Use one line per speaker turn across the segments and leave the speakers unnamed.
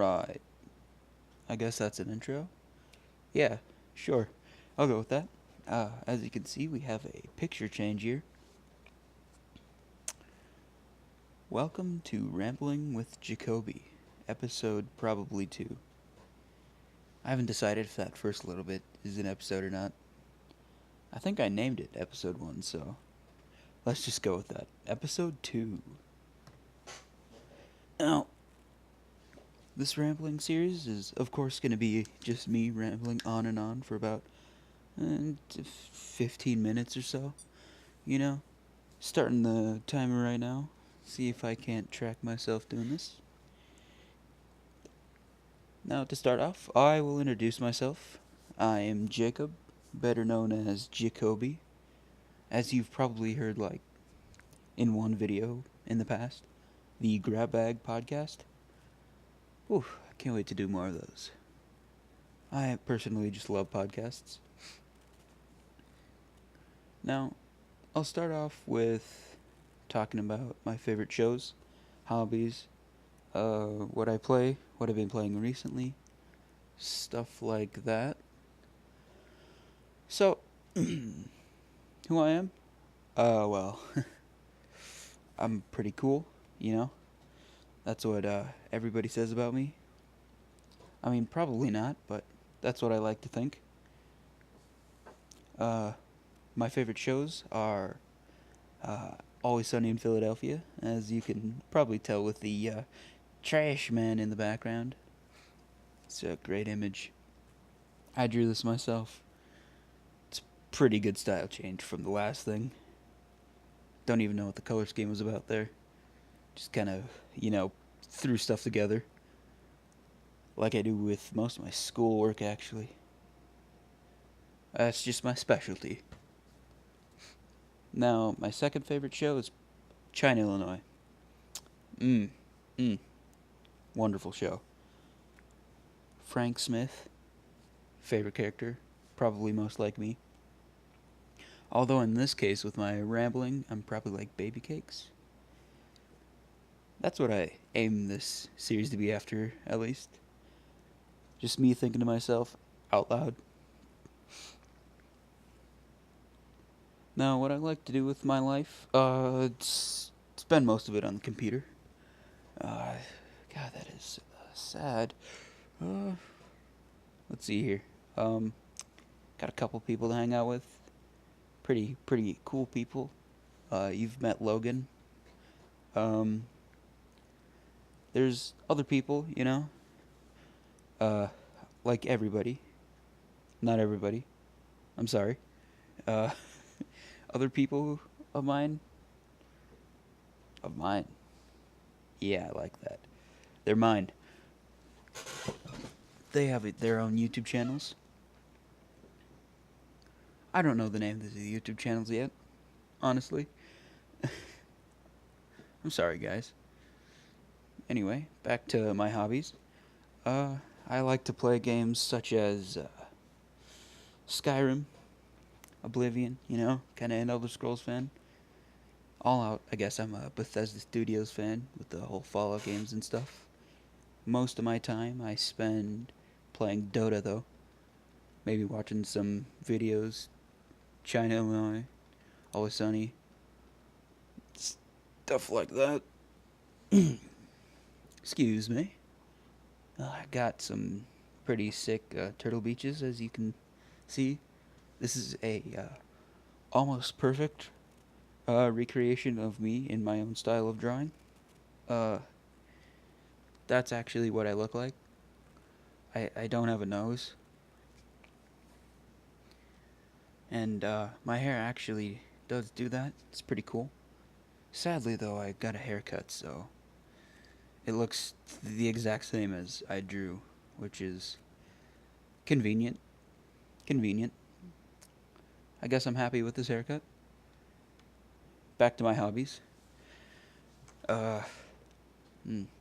Alright, I guess that's an intro. Yeah, sure. I'll go with that. As you can see, we have a picture change here. Welcome to Rambling with Jucobe, episode probably 2. I haven't decided if that first little bit is an episode or not. I think I named it episode 1, so let's just go with that. Episode 2. Now, this rambling series is, of course, going to be just me rambling on and on for about 15 minutes or so. You know, starting the timer right now. See if I can't track myself doing this. Now, to start off, I will introduce myself. I am Jacob, better known as Jucobe, as you've probably heard, like, in one video in the past, the Grab Bag podcast. Ooh, I can't wait to do more of those. I personally just love podcasts. Now, I'll start off with talking about my favorite shows, hobbies, what I play, what I've been playing recently, stuff like that. So, who I am? Well, I'm pretty cool, you know? That's what everybody says about me. I mean, probably not, but that's what I like to think. My favorite shows are Always Sunny in Philadelphia, as you can probably tell with the trash man in the background. It's a great image. I drew this myself. It's a pretty good style change from the last thing. Don't even know what the color scheme was about there. Just kind of, threw stuff together. Like I do with most of my schoolwork, actually. That's just my specialty. Now, my second favorite show is China, Illinois. Mmm. Mmm. Wonderful show. Frank Smith, favorite character, probably most like me. Although in this case, with my rambling, I'm probably like baby cakes. That's what I aim this series to be after, at least. Just me thinking to myself out loud. Now, what I like to do with my life, it's spend most of it on the computer. God, that is sad. Uh, let's see here. Got a couple people to hang out with. Pretty cool people. You've met Logan. Um, there's other people, Uh, like everybody. Not everybody. I'm sorry. Uh, other people of mine. Of mine. Yeah, I like that. They're mine. They have their own YouTube channels. I don't know the names of the YouTube channels yet, honestly. I'm sorry, guys. Anyway, back to my hobbies. Uh, I like to play games such as Skyrim, Oblivion, kind of an Elder Scrolls fan. All out, I guess I'm a Bethesda Studios fan with the whole Fallout games and stuff. Most of my time I spend playing Dota, though. Maybe watching some videos, China, Illinois, Always Sunny, stuff like that. Excuse me. I got some pretty sick turtle beaches, as you can see. This is a almost perfect recreation of me in my own style of drawing. Uh, that's actually what I look like. I don't have a nose. And my hair actually does do that. It's pretty cool. Sadly, though, I got a haircut, so it looks the exact same as I drew, which is convenient. Convenient. I guess I'm happy with this haircut. Back to my hobbies. Uh,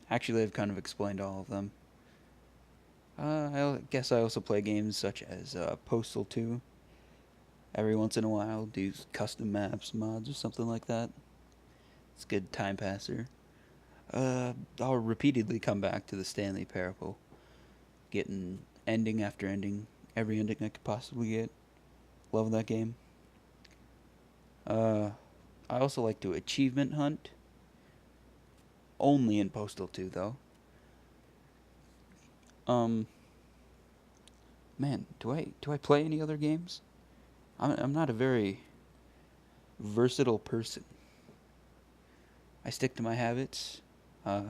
Actually, I've kind of explained all of them. I guess I also play games such as Postal 2. Every once in a while, do custom maps, mods, or something like that. It's a good time passer. I'll repeatedly come back to the Stanley Parable, getting ending after ending, every ending I could possibly get. Love that game. Uh, I also like to achievement hunt, only in Postal 2 though. Um, man, do I play any other games? I'm not a very versatile person. I stick to my habits. Uh,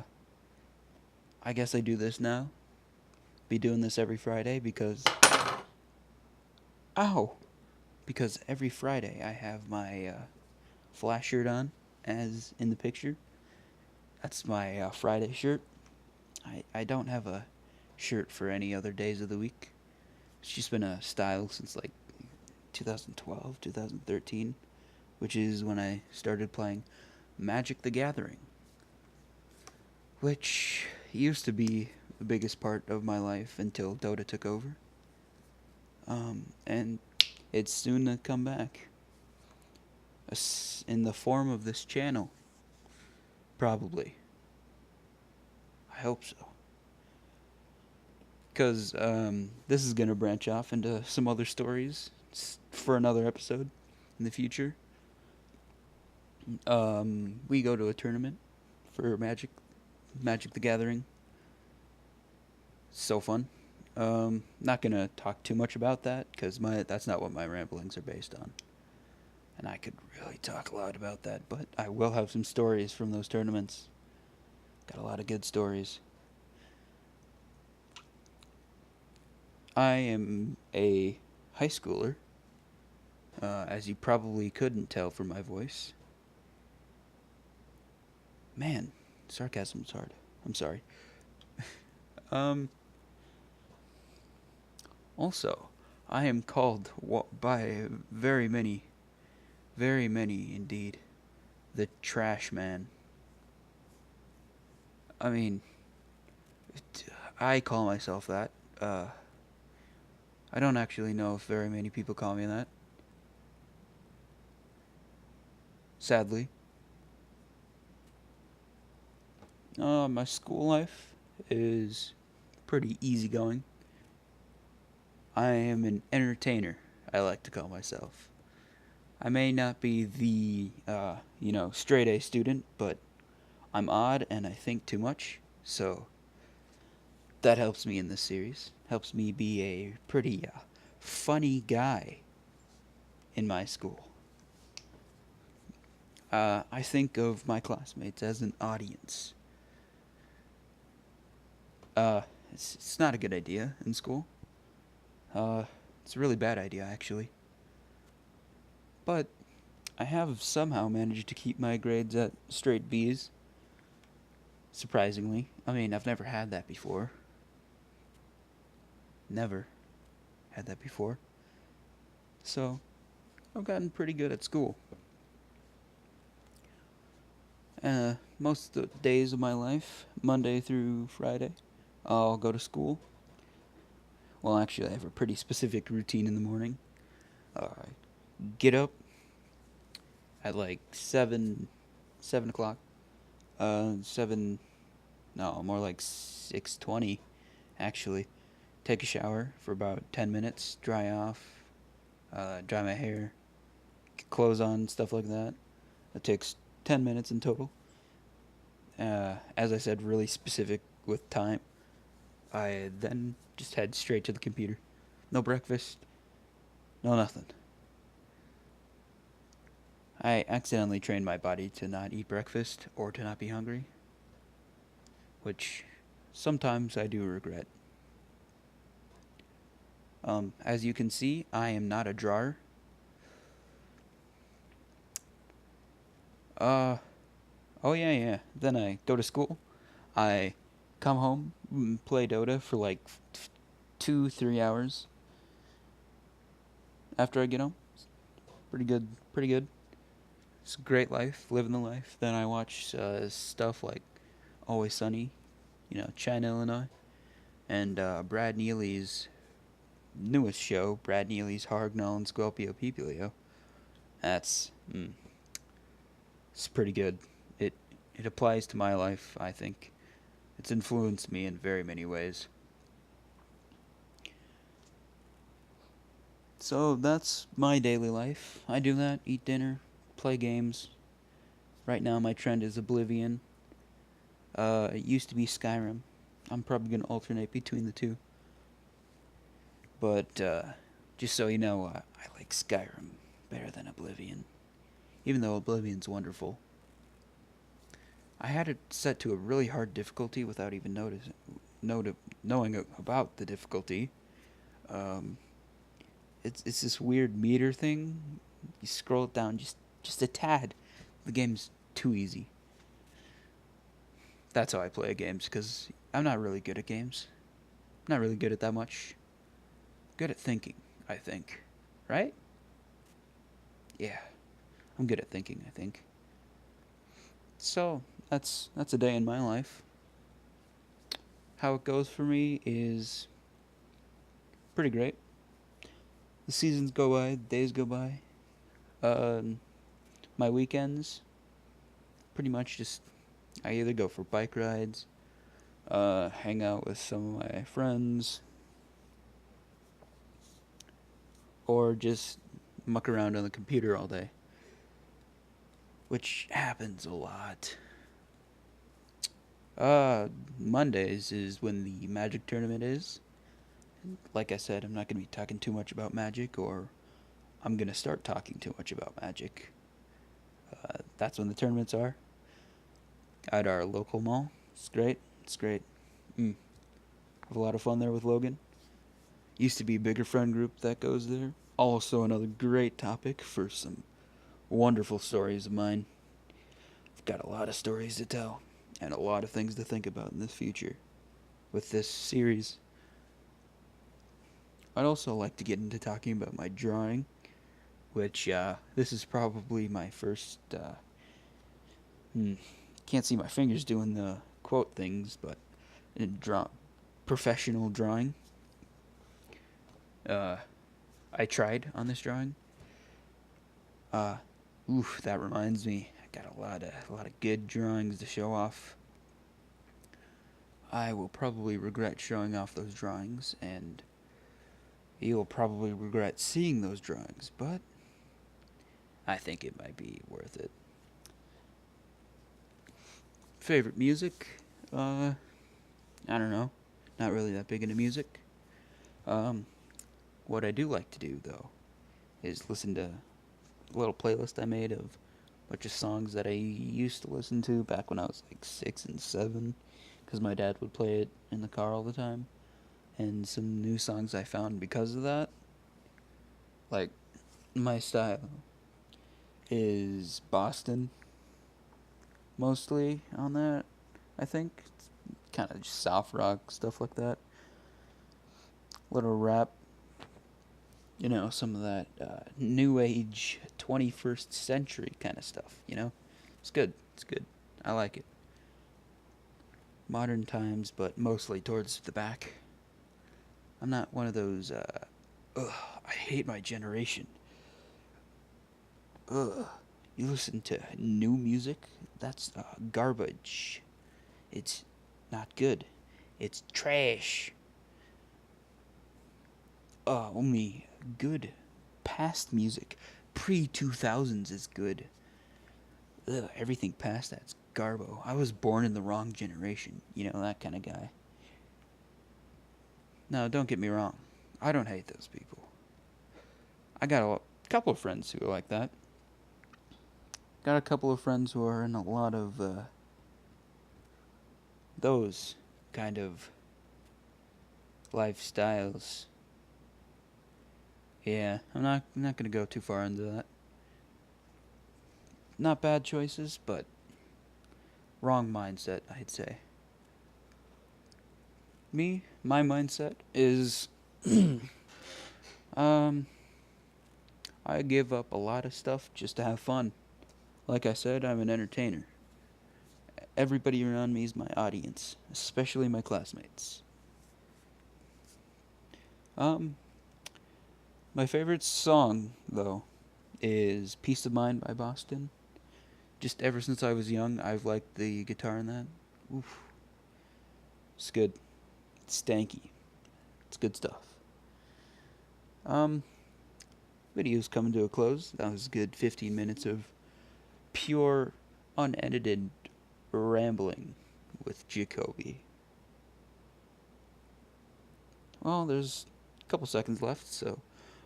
I guess I do this now. Be doing this every Friday because ow, because every Friday I have my Flash shirt on, as in the picture. That's my Friday shirt. I don't have a shirt for any other days of the week. It's just been a style since like 2012, 2013, which is when I started playing Magic the Gathering, which used to be the biggest part of my life until Dota took over. And it's soon to come back in the form of this channel, probably. I hope so. Because this is going to branch off into some other stories for another episode in the future. We go to a tournament for Magic the Gathering. So fun. Not going to talk too much about that because that's not what my ramblings are based on. And I could really talk a lot about that, but I will have some stories from those tournaments. Got a lot of good stories. I am a high schooler, as you probably couldn't tell from my voice. Man, sarcasm's hard. I'm sorry. Um, Also, I am called by very many indeed, the trash man. I mean, I call myself that. I don't actually know if very many people call me that. Sadly. My school life is pretty easygoing. I am an entertainer, I like to call myself. I may not be the, straight A student, but I'm odd and I think too much, so that helps me in this series. Helps me be a pretty funny guy in my school. I think of my classmates as an audience. Uh, it's not a good idea in school. It's a really bad idea, actually. But I have somehow managed to keep my grades at straight B's. Surprisingly. I mean, I've never had that before. Never had that before. So, I've gotten pretty good at school. Most of the days of my life, Monday through Friday, I'll go to school. Well, actually, I have a pretty specific routine in the morning. I get up at like 7 o'clock. 7, no, more like 6:20, actually. Take a shower for about 10 minutes, dry off, dry my hair, get clothes on, stuff like that. It takes 10 minutes in total. As I said, really specific with time. I then just head straight to the computer. No breakfast, no nothing. I accidentally trained my body to not eat breakfast or to not be hungry, which sometimes I do regret. As you can see, I am not a drawer. Uh, oh yeah. Then I go to school. I come home, play Dota for like 2, 3 hours after I get home. Pretty good, pretty good. It's a great life, living the life. Then I watch stuff like Always Sunny, China, Illinois, and Brad Neely's newest show, Brad Neely's Hargnell and Scorpio Pipilio. That's it's pretty good. It it applies to my life, I think. It's influenced me in very many ways. So that's my daily life. I do that, eat dinner, play games. Right now, my trend is Oblivion. It used to be Skyrim. I'm probably going to alternate between the two. But just so you know, I like Skyrim better than Oblivion. Even though Oblivion's wonderful. I had it set to a really hard difficulty without even knowing about the difficulty. Um, it's this weird meter thing. You scroll it down just a tad. The game's too easy. That's how I play games, because I'm not really good at games. I'm not really good at that much. Good at thinking, I think. Right? Yeah. I'm good at thinking, I think. So, that's a day in my life. How it goes for me is pretty great. The seasons go by, the days go by. Um, my weekends, pretty much just I either go for bike rides, hang out with some of my friends, or just muck around on the computer all day, which happens a lot. Mondays is when the Magic tournament is. Like I said, I'm not going to be talking too much about Magic, or I'm going to start talking too much about Magic. That's when the tournaments are at our local mall. It's great. It's great. Have a lot of fun there with Logan. Used to be a bigger friend group that goes there. Also, another great topic for some wonderful stories of mine. I've got a lot of stories to tell and a lot of things to think about in this future with this series. I'd also like to get into talking about my drawing, which this is probably my first. Can't see my fingers doing the quote things, but professional drawing. I tried on this drawing. That reminds me. I got a lot of good drawings to show off. I will probably regret showing off those drawings, and you'll probably regret seeing those drawings, but I think it might be worth it. Favorite music? I don't know. Not really that big into music. What I do like to do, though, is listen to a little playlist I made of a bunch of songs that I used to listen to back when I was like 6 and 7, because my dad would play it in the car all the time, and some new songs I found because of that. Like, my style is Boston, mostly on that, I think. It's kind of just soft rock, stuff like that. Little rap. You know, some of that new age, 21st century kind of stuff, you know? It's good. It's good. I like it. Modern times, but mostly towards the back. I'm not one of those, I hate my generation. Ugh. You listen to new music? That's garbage. It's not good. It's trash. Only good past music. Pre-2000s is good. Ugh, everything past that's garbo. I was born in the wrong generation. You know, that kind of guy. No, don't get me wrong. I don't hate those people. I got a couple of friends who are like that. Got a couple of friends who are in a lot of those kind of lifestyles. Yeah, I'm not gonna go too far into that. Not bad choices, but wrong mindset, I'd say. My mindset is um I give up a lot of stuff just to have fun. Like I said, I'm an entertainer. Everybody around me is my audience, especially my classmates. Um my favorite song though is Peace of Mind by Boston. Just ever since I was young, I've liked the guitar in that. Oof. It's good. It's stanky. It's good stuff. Um, Video's coming to a close. That was a good 15 minutes of pure, unedited rambling with Jucobe. Well, there's a couple seconds left, so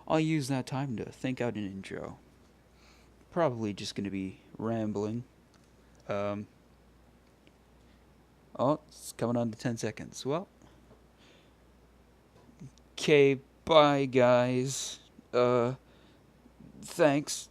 I'll use that time to think out an intro. Probably just gonna be rambling. Um, oh, it's coming on to 10 seconds. Well, okay, bye guys. Thanks.